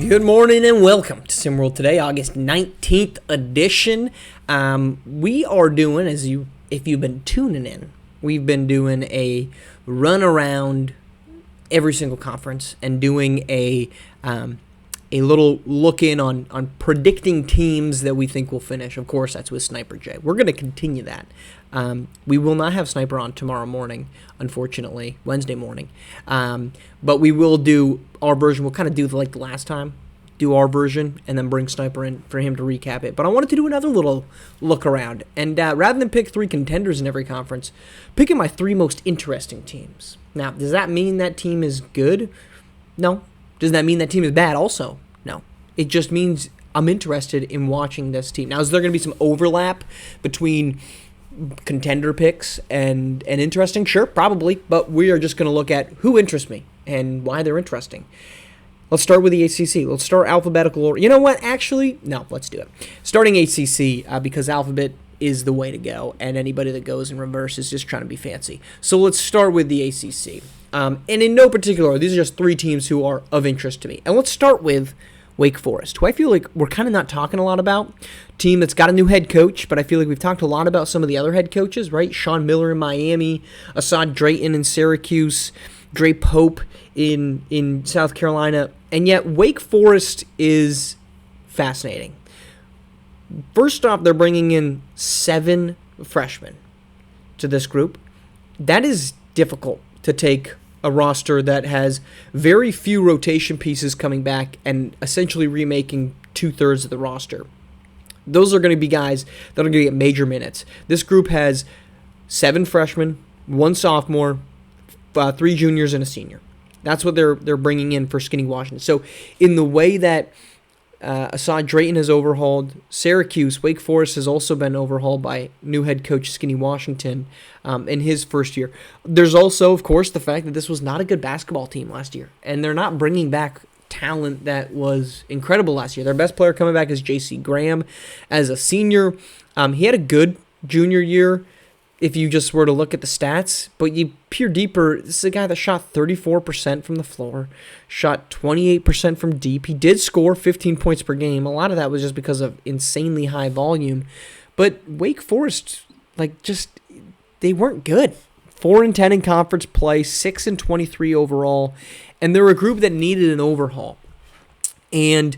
Good morning and welcome to SimWorld today, August 19th edition. We are doing, if you've been tuning in, we've been doing a run around every single conference and doing a little look in on predicting teams that we think will finish. Of course, that's with Sniper J. We're going to continue that. We will not have Sniper on tomorrow morning, unfortunately, Wednesday morning. But we will do our version. We'll kind of do like the last time, do our version, and then bring Sniper in for him to recap it. But I wanted to do another little look around. And rather than pick three contenders in every conference, picking my three most interesting teams. Now, does that mean that team is good? No. Does that mean that team is bad also? No. It just means I'm interested in watching this team. Now, is there going to be some overlap between contender picks and interesting? Sure, probably. But we are just going to look at who interests me and why they're interesting. Let's start with the ACC. Let's start alphabetical order. You know what? Actually, no, let's do it. Starting ACC because alphabet is the way to go, and anybody that goes in reverse is just trying to be fancy. So let's start with the ACC. And in no particular order, these are just three teams who are of interest to me. And let's start with Wake Forest, who I feel like we're kind of not talking a lot about. Team that's got a new head coach, but I feel like we've talked a lot about some of the other head coaches, right? Sean Miller in Miami, Assad Drayton in Syracuse, Dre Pope in South Carolina. And yet Wake Forest is fascinating. First off, they're bringing in 7 freshmen to this group. That is difficult to take a roster that has very few rotation pieces coming back and essentially remaking 2/3 of the roster. Those are going to be guys that are going to get major minutes. This group has 7 freshmen, 1 sophomore, 3 juniors, and a senior. That's what they're bringing in for Skinny Washington. So in the way that Assad Drayton has overhauled Syracuse, Wake Forest has also been overhauled by new head coach Skinny Washington in his first year. There's also, of course, the fact that this was not a good basketball team last year, and they're not bringing back talent that was incredible last year. Their best player coming back is J.C. Graham as a senior. He had a good junior year if you just were to look at the stats, but you peer deeper, this is a guy that shot 34% from the floor, shot 28% from deep. He did score 15 points per game. A lot of that was just because of insanely high volume. But Wake Forest, they weren't good. 4-10 in conference play, 6-23 overall, and they're a group that needed an overhaul. And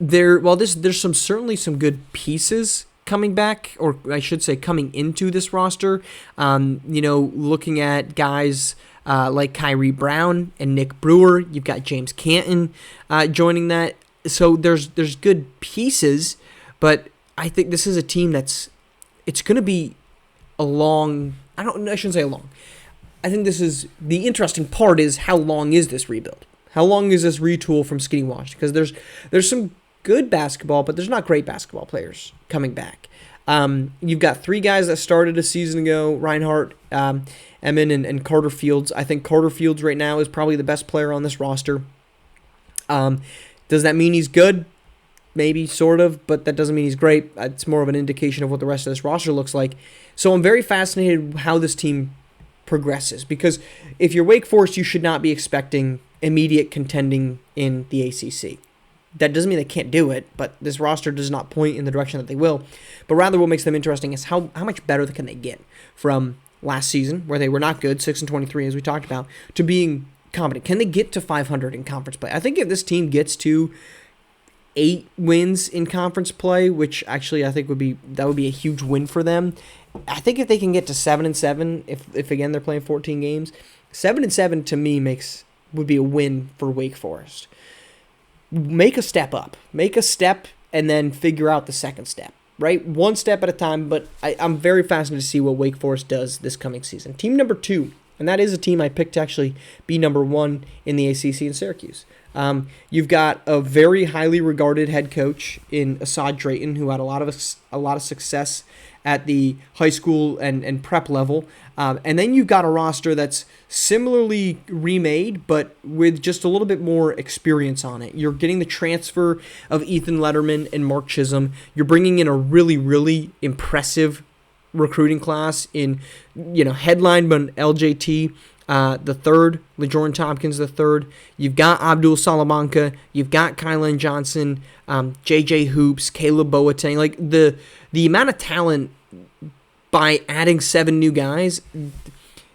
there's certainly some good pieces coming back, or I should say coming into this roster. Looking at guys like Kyrie Brown and Nick Brewer. You've got James Canton joining that. So there's good pieces, but I think this is a team it's going to be I shouldn't say a long. I think this is the interesting part is how long is this rebuild? How long is this retool from Skinny Washington? Because there's some good basketball, but there's not great basketball players coming back. You've got 3 guys that started a season ago, Reinhardt, Emin, and Carter Fields. I think Carter Fields right now is probably the best player on this roster. Does that mean he's good? Maybe, sort of, but that doesn't mean he's great. It's more of an indication of what the rest of this roster looks like. So I'm very fascinated how this team progresses, because if you're Wake Forest, you should not be expecting immediate contending in the ACC. That doesn't mean they can't do it, but this roster does not point in the direction that they will. But rather what makes them interesting is how much better can they get from last season, where they were not good, 6-23 as we talked about, to being competent. Can they get to 500 in conference play? I think if this team gets to 8 wins in conference play, which actually I think would be a huge win for them. I think if they can get to 7-7, if again they're playing 14 games, 7-7 to me would be a win for Wake Forest. Make a step up. Make a step and then figure out the second step, right? One step at a time, but I'm very fascinated to see what Wake Forest does this coming season. Team number 2, and that is a team I picked to actually be number 1 in the ACC in Syracuse. You've got a very highly regarded head coach in Assad Drayton, who had a lot of success at the high school and prep level. And then you've got a roster that's similarly remade, but with just a little bit more experience on it. You're getting the transfer of Ethan Letterman and Mark Chisholm. You're bringing in a really, really impressive recruiting class headlined by LJT the third, LeJordan Tompkins the third. You've got Abdul Salamanca. You've got Kylan Johnson, JJ Hoops, Caleb Boateng. Like the amount of talent by adding 7 new guys.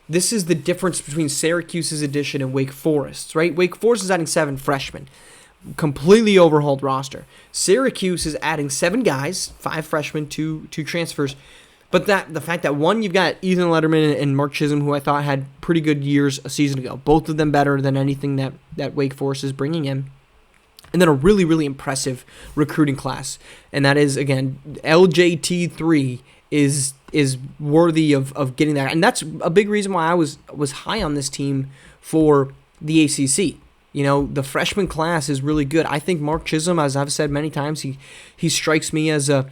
This is the difference between Syracuse's addition and Wake Forest's, right? Wake Forest is adding 7 freshmen. Completely overhauled roster. Syracuse is adding 7 guys, 5 freshmen, 2 transfers. But the fact that one, you've got Ethan Letterman and Mark Chisholm, who I thought had pretty good years a season ago. Both of them better than anything that Wake Forest is bringing in. And then a really, really impressive recruiting class. And that is, again, LJT3 is worthy of getting that. And that's a big reason why I was high on this team for the ACC. You know, the freshman class is really good. I think Mark Chisholm, as I've said many times, he strikes me as a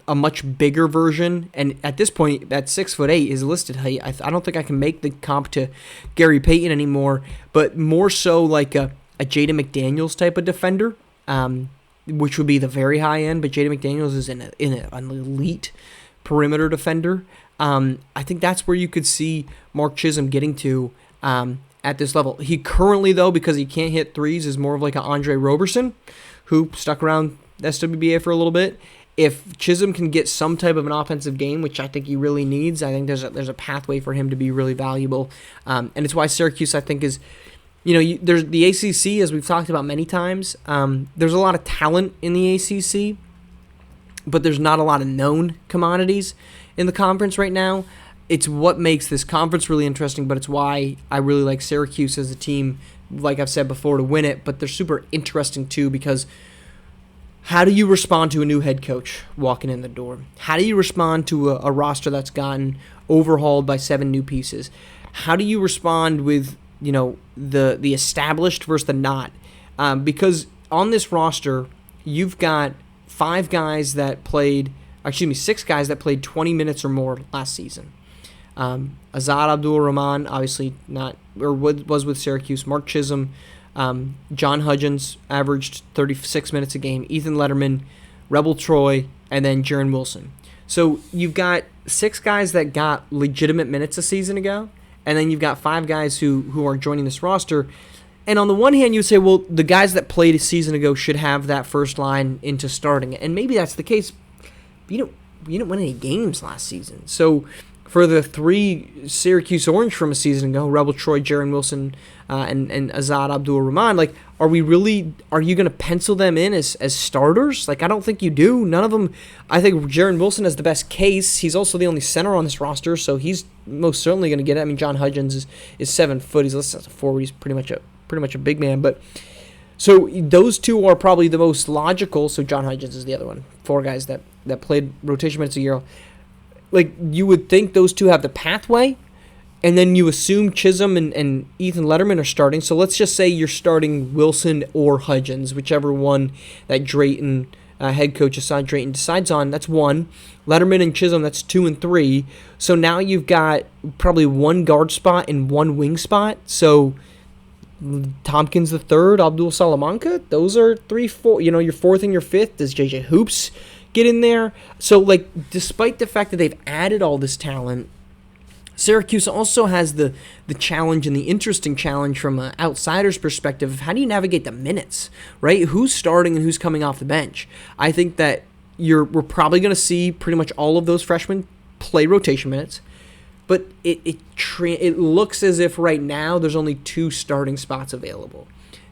much bigger version. And at this point, that 6'8" is listed height. I don't think I can make the comp to Gary Payton anymore, but more so like a Jaden McDaniels type of defender, which would be the very high end. But Jaden McDaniels is an elite perimeter defender. I think that's where you could see Mark Chisholm getting to at this level. He currently, though, because he can't hit threes, is more of like an Andre Roberson, who stuck around SWBA for a little bit. If Chisholm can get some type of an offensive game, which I think he really needs, I think there's a pathway for him to be really valuable. And it's why Syracuse, I think, is, there's the ACC, as we've talked about many times. There's a lot of talent in the ACC, but there's not a lot of known commodities in the conference right now. It's what makes this conference really interesting, but it's why I really like Syracuse as a team, like I've said before, to win it. But they're super interesting, too, because how do you respond to a new head coach walking in the door? How do you respond to a roster that's gotten overhauled by 7 new pieces? How do you respond with, the established versus the not? Because on this roster, you've got 6 guys that played 20 minutes or more last season. Azad Abdul-Rahman, obviously was with Syracuse. Mark Chisholm, John Hudgens averaged 36 minutes a game. Ethan Letterman, Rebel Troy, and then Jaron Wilson. So you've got 6 guys that got legitimate minutes a season ago, and then you've got 5 guys who are joining this roster. And on the one hand, you would say, well, the guys that played a season ago should have that first line into starting. And maybe that's the case. You didn't win any games last season. So for the 3 Syracuse Orange from a season ago, Rebel Troy, Jaron Wilson, and Azad Abdul-Rahman, like, are you going to pencil them in as starters? Like, I don't think you do. None of them. I think Jaron Wilson has the best case. He's also the only center on this roster, so he's most certainly going to get it. I mean, John Hudgens is 7 foot. He's listed as a forward. He's pretty much a big man. But so those 2 are probably the most logical. So John Hudgens is the other one. 4 guys that played rotation minutes a year. Like, you would think those 2 have the pathway, and then you assume Chisholm and Ethan Letterman are starting. So let's just say you're starting Wilson or Hudgens, whichever one that Drayton, head coach Assad Drayton, decides on. That's 1. Letterman and Chisholm, that's 2 and 3. So now you've got probably 1 guard spot and 1 wing spot. So Tompkins the third, Abdul Salamanca, those are 3, 4. Your 4th and your 5th. Does JJ Hoops get in there? So, like, despite the fact that they've added all this talent, Syracuse also has the challenge and the interesting challenge from an outsider's perspective of how do you navigate the minutes, right? Who's starting and who's coming off the bench? I think that we're probably going to see pretty much all of those freshmen play rotation minutes, but it looks as if right now there's only 2 starting spots available.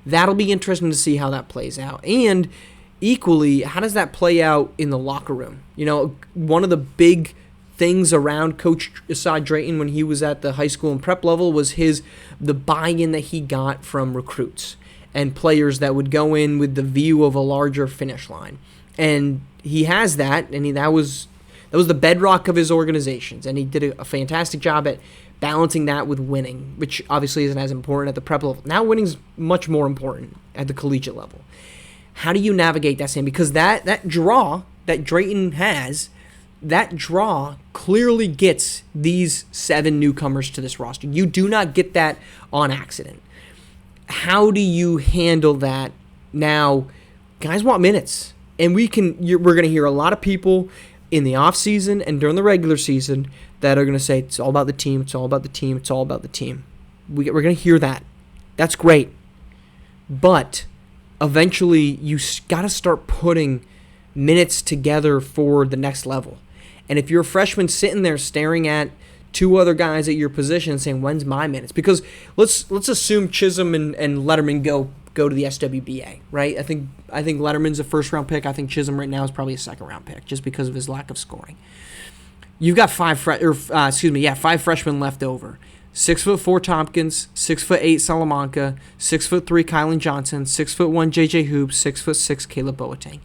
That'll be interesting to see how that plays out. And equally, how does that play out in the locker room? One of the big things around Coach Assad Drayton when he was at the high school and prep level was the buy-in that he got from recruits and players that would go in with the view of a larger finish line. And he has that, and that was the bedrock of his organizations, and he did a fantastic job at balancing that with winning, which obviously isn't as important at the prep level. Now winning's much more important at the collegiate level. How do you navigate that same? Because that draw that Drayton has, that draw clearly gets these 7 newcomers to this roster. You do not get that on accident. How do you handle that? Now, guys want minutes, and we're going to hear a lot of people in the offseason and during the regular season that are going to say it's all about the team, it's all about the team, it's all about the team. We're going to hear that. That's great. But eventually you got to start putting minutes together for the next level. And if you're a freshman sitting there staring at two other guys at your position and saying, when's my minutes? Because let's assume Chisholm and Letterman go to the SWBA, right? I think Letterman's a first-round pick. I think Chisholm right now is probably a second-round pick just because of his lack of scoring. You've got five freshmen left over. 6'4" Tompkins, 6'8" Salamanca, 6'3" Kylan Johnson, 6'1" JJ Hoops, 6'6" Caleb Boateng.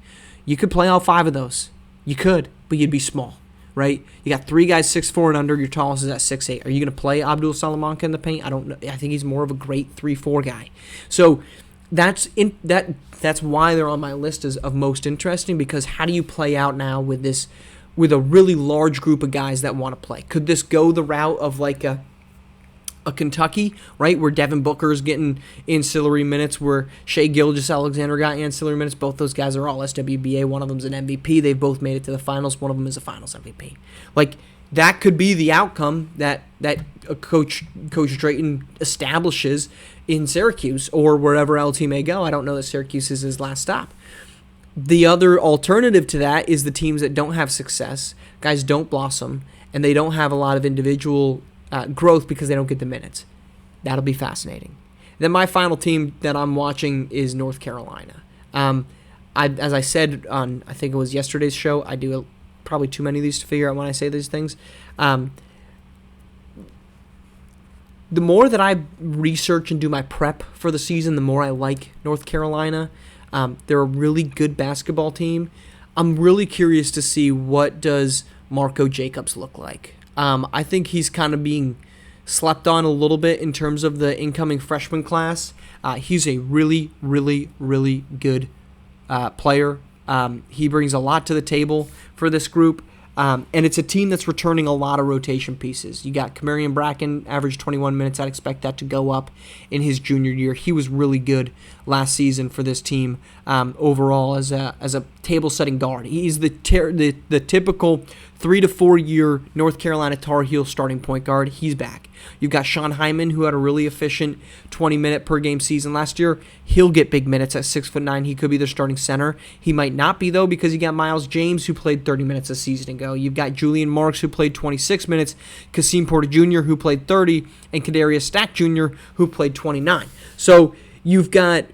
You could play all five of those. You could, but you'd be small, right? You got three guys 6'4" and under. Your tallest is at 6'8". Are you going to play Abdul Salamanca in the paint? I don't know. I think he's more of a great 3-4 guy. So that's why they're on my list of most interesting, because how do you play out now with a really large group of guys that want to play? Could this go the route of like a Kentucky, right, where Devin Booker's getting ancillary minutes, where Shai Gilgeous-Alexander got ancillary minutes? Both those guys are all SWBA. One of them's an MVP. They've both made it to the finals. One of them is a finals MVP. Like, that could be the outcome that Coach Drayton establishes in Syracuse or wherever else he may go. I don't know that Syracuse is his last stop. The other alternative to that is the teams that don't have success, guys don't blossom, and they don't have a lot of individual growth because they don't get the minutes. That'll be fascinating. Then my final team that I'm watching is North Carolina. As I said on, I think it was yesterday's show, I do probably too many of these to figure out when I say these things. The more that I research and do my prep for the season, the more I like North Carolina. They're a really good basketball team. I'm really curious to see what does Marco Jacobs look like. I think he's kind of being slept on a little bit in terms of the incoming freshman class. He's a really, really, really good player. He brings a lot to the table for this group. And it's a team that's returning a lot of rotation pieces. You got Kamarian Bracken, average 21 minutes. I'd expect that to go up in his junior year. He was really good last season for this team overall as a table-setting guard. He's the typical 3 to 4 year North Carolina Tar Heel starting point guard. He's back. You've got Sean Hyman, who had a really efficient 20-minute per game season last year. He'll get big minutes at 6'9". He could be their starting center. He might not be, though, because you got Miles James, who played 30 minutes a season ago. You've got Julian Marks, who played 26 minutes, Kasim Porter Jr., who played 30, and Kadarius Stack Jr., who played 29. So you've got,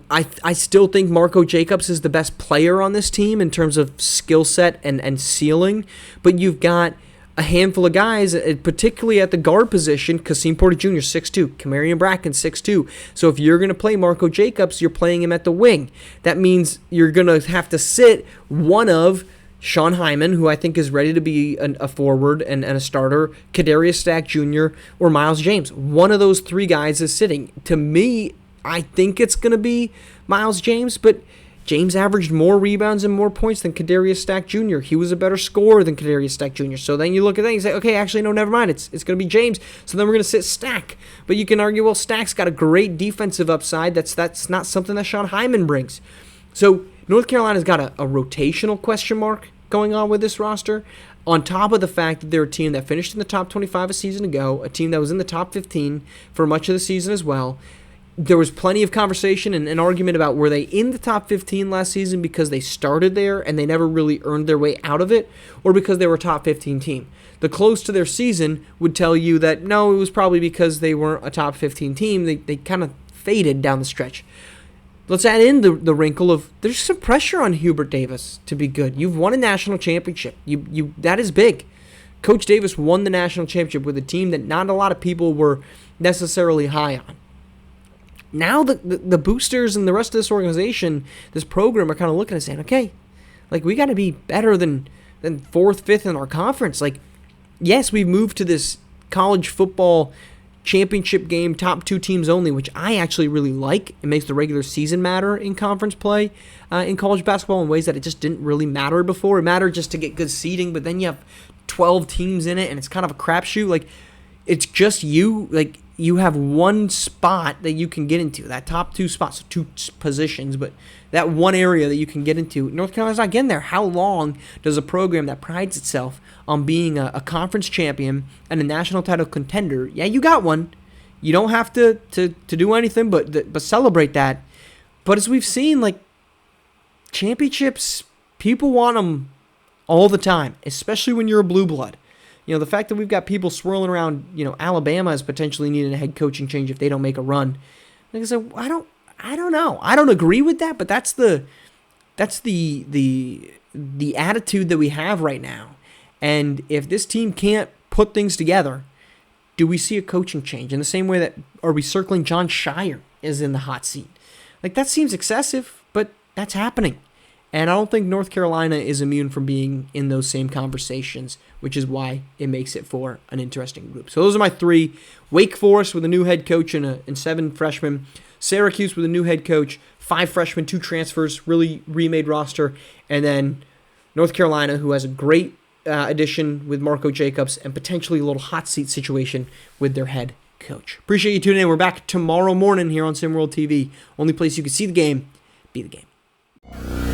I still think Marco Jacobs is the best player on this team in terms of skill set and ceiling, but you've got a handful of guys, particularly at the guard position. Kasim Porter Jr., 6'2", Kamarian Bracken, 6'2". So if you're going to play Marco Jacobs, you're playing him at the wing. That means you're going to have to sit one of Sean Hyman, who I think is ready to be a forward and a starter, Kadarius Stack Jr., or Miles James. One of those three guys is sitting. To me, I think it's going to be Miles James, but James averaged more rebounds and more points than Kadarius Stack Jr. He was a better scorer than Kadarius Stack Jr. So then you look at that and you say, okay, actually, no, never mind. It's going to be James. So then we're going to sit Stack. But you can argue, well, Stack's got a great defensive upside. That's not something that Sean Hyman brings. So North Carolina's got a rotational question mark going on with this roster, on top of the fact that they're a team that finished in the top 25 a season ago, a team that was in the top 15 for much of the season as well. There was plenty of conversation and an argument about were they in the top 15 last season because they started there and they never really earned their way out of it, or because they were a top 15 team. The close to their season would tell you that no, it was probably because they weren't a top 15 team. They kind of faded down the stretch. Let's add in the wrinkle of there's some pressure on Hubert Davis to be good. You've won a national championship. You that is big. Coach Davis won the national championship with a team that not a lot of people were necessarily high on. Now the boosters and the rest of this organization, this program, are kind of looking and saying, okay, like we got to be better than 4th, 5th in our conference. Like, yes, we've moved to this college football championship game, top 2 teams only, which I actually really like. It makes the regular season matter in conference play in college basketball in ways that it just didn't really matter before. It mattered just to get good seeding, but then you have 12 teams in it, and it's kind of a crapshoot. Like, it's just you. Like, you have one spot that you can get into, that top two spots, so two positions, but that one area that you can get into. North Carolina's not getting there. How long does a program that prides itself on being a conference champion and a national title contender, yeah, you got one. You don't have to do anything but celebrate that. But as we've seen, like, championships, people want them all the time, especially when you're a blue blood. You know, the fact that we've got people swirling around, you know, Alabama is potentially needing a head coaching change if they don't make a run. Like I said, I don't know. I don't agree with that, but that's the attitude that we have right now. And if this team can't put things together, do we see a coaching change? In the same way that, are we circling John Shire is in the hot seat? Like, that seems excessive, but that's happening. And I don't think North Carolina is immune from being in those same conversations, which is why it makes it for an interesting group. So those are my three. Wake Forest with a new head coach and 7 freshmen. Syracuse with a new head coach, 5 freshmen, 2 transfers, really remade roster. And then North Carolina, who has a great addition with Marco Jacobs and potentially a little hot seat situation with their head coach. Appreciate you tuning in. We're back tomorrow morning here on SimWorld TV. Only place you can see the game, be the game.